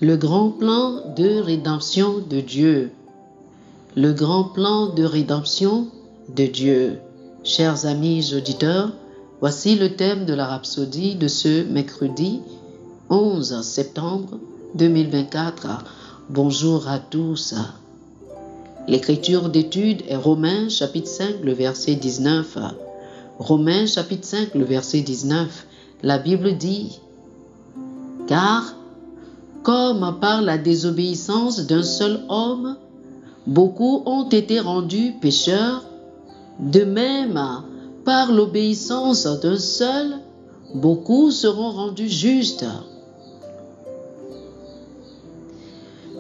Le grand plan de rédemption de Dieu. Le grand plan de rédemption de Dieu. Chers amis auditeurs, voici le thème de la rhapsodie de ce mercredi 11 septembre 2024. Bonjour à tous. L'écriture d'étude est Romains chapitre 5, le verset 19. Romains chapitre 5, le verset 19. La Bible dit: car comme par la désobéissance d'un seul homme, beaucoup ont été rendus pécheurs, de même, par l'obéissance d'un seul, beaucoup seront rendus justes.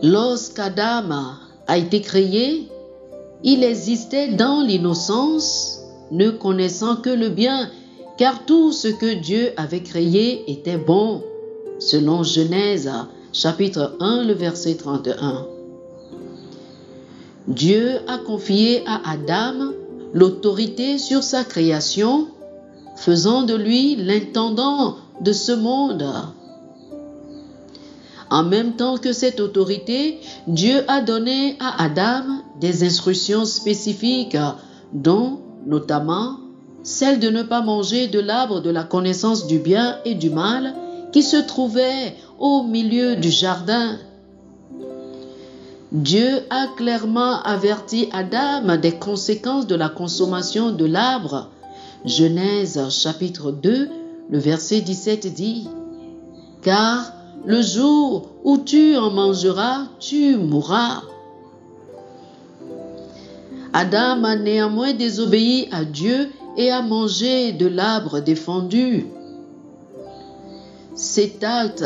Lorsqu'Adam a été créé, il existait dans l'innocence, ne connaissant que le bien, car tout ce que Dieu avait créé était bon, selon Genèse chapitre 1, le verset 31. Dieu a confié à Adam l'autorité sur sa création, faisant de lui l'intendant de ce monde. En même temps que cette autorité, Dieu a donné à Adam des instructions spécifiques, dont notamment celle de ne pas manger de l'arbre de la connaissance du bien et du mal qui se trouvait au milieu du jardin. Dieu a clairement averti Adam des conséquences de la consommation de l'arbre. Genèse chapitre 2, le verset 17 dit: car le jour où tu en mangeras, tu mourras. Adam a néanmoins désobéi à Dieu et a mangé de l'arbre défendu. Cet acte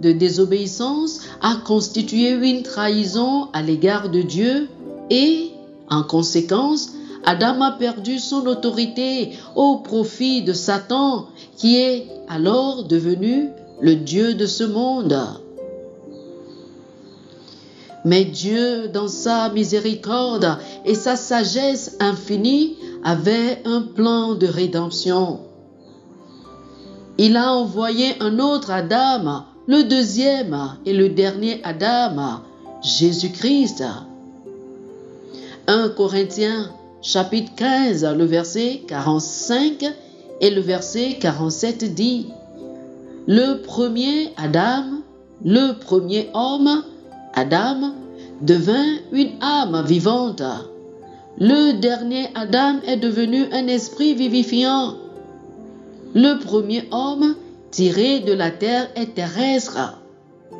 de désobéissance a constitué une trahison à l'égard de Dieu et, en conséquence, Adam a perdu son autorité au profit de Satan, qui est alors devenu le Dieu de ce monde. Mais Dieu, dans sa miséricorde et sa sagesse infinie, avait un plan de rédemption. Il a envoyé un autre Adam, le deuxième et le dernier Adam, Jésus-Christ. 1 Corinthiens chapitre 15, le verset 45 et le verset 47 dit: le premier Adam, le premier homme, Adam, devint une âme vivante. Le dernier Adam est devenu un esprit vivifiant. Le premier homme tiré de la terre est terrestre.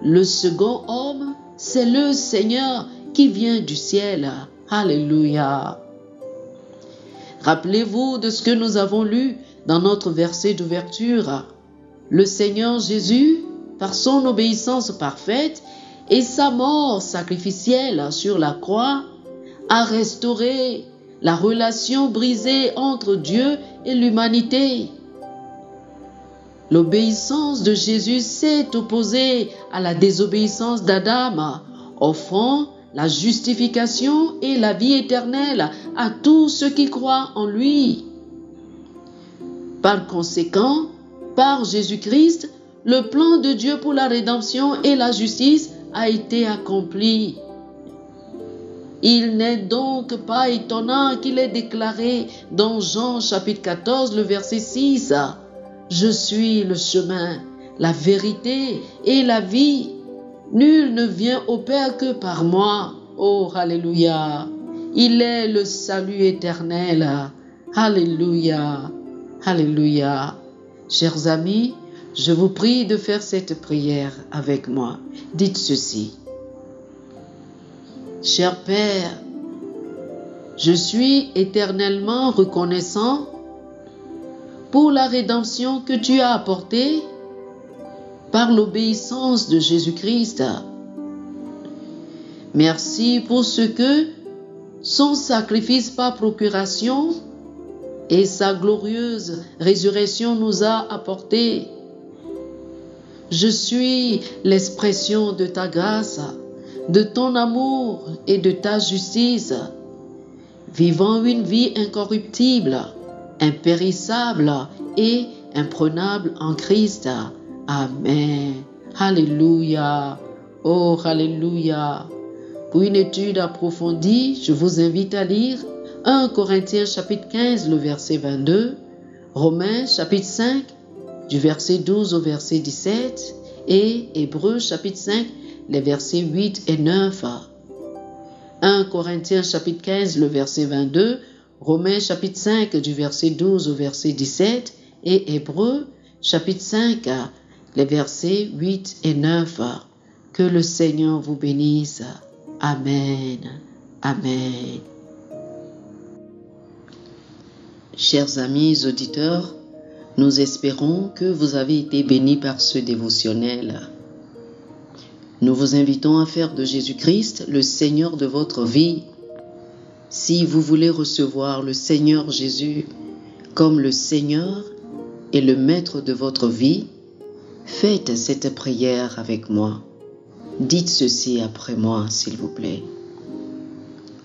Le second homme, c'est le Seigneur qui vient du ciel. Alléluia. Rappelez-vous de ce que nous avons lu dans notre verset d'ouverture. Le Seigneur Jésus, par son obéissance parfaite et sa mort sacrificielle sur la croix, a restauré la relation brisée entre Dieu et l'humanité. L'obéissance de Jésus s'est opposée à la désobéissance d'Adam, offrant la justification et la vie éternelle à tous ceux qui croient en lui. Par conséquent, par Jésus-Christ, le plan de Dieu pour la rédemption et la justice a été accompli. Il n'est donc pas étonnant qu'il ait déclaré dans Jean chapitre 14, le verset 6, « Je suis le chemin, la vérité et la vie. Nul ne vient au Père que par moi. » Oh, alléluia. Il est le salut éternel. Alléluia. Alléluia. Chers amis, je vous prie de faire cette prière avec moi. Dites ceci. Cher Père, je suis éternellement reconnaissant pour la rédemption que tu as apportée par l'obéissance de Jésus-Christ. Merci pour ce que son sacrifice par procuration et sa glorieuse résurrection nous a apporté. Je suis l'expression de ta grâce, de ton amour et de ta justice, vivant une vie incorruptible, impérissable et imprenable en Christ. Amen. Alléluia. Oh, alléluia. Pour une étude approfondie, je vous invite à lire 1 Corinthiens chapitre 15, le verset 22, Romains chapitre 5, du verset 12 au verset 17, et Hébreux chapitre 5, les versets 8 et 9. 1 Corinthiens chapitre 15, le verset 22, Romains chapitre 5, du verset 12 au verset 17, et Hébreux chapitre 5, les versets 8 et 9. Que le Seigneur vous bénisse. Amen. Amen. Chers amis auditeurs, nous espérons que vous avez été bénis par ce dévotionnel. Nous vous invitons à faire de Jésus-Christ le Seigneur de votre vie. Si vous voulez recevoir le Seigneur Jésus comme le Seigneur et le Maître de votre vie, faites cette prière avec moi. Dites ceci après moi, s'il vous plaît.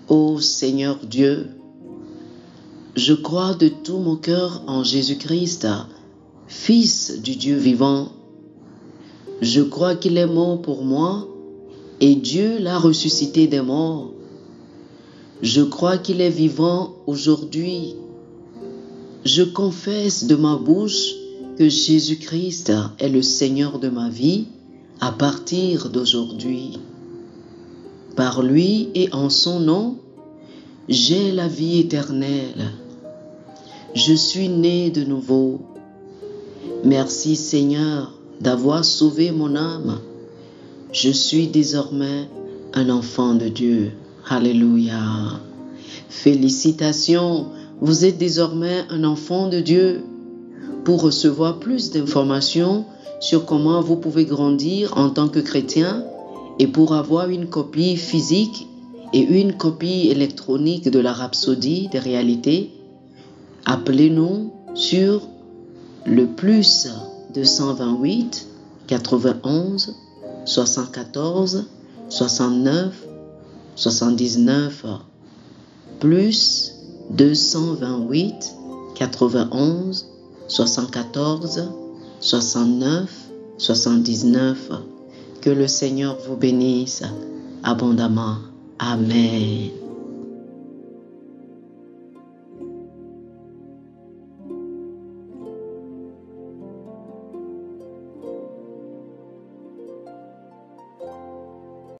Ô Seigneur Dieu, je crois de tout mon cœur en Jésus-Christ, Fils du Dieu vivant. Je crois qu'il est mort pour moi et Dieu l'a ressuscité des morts. Je crois qu'il est vivant aujourd'hui. Je confesse de ma bouche que Jésus-Christ est le Seigneur de ma vie à partir d'aujourd'hui. Par lui et en son nom, j'ai la vie éternelle. Je suis né de nouveau. Merci Seigneur d'avoir sauvé mon âme. Je suis désormais un enfant de Dieu. Alléluia. Félicitations, vous êtes désormais un enfant de Dieu. Pour recevoir plus d'informations sur comment vous pouvez grandir en tant que chrétien et pour avoir une copie physique et une copie électronique de la Rhapsodie des réalités, appelez-nous sur le plus 228 91 74 69 79 plus 228 91 74 69 79. Que le Seigneur vous bénisse abondamment. Amen.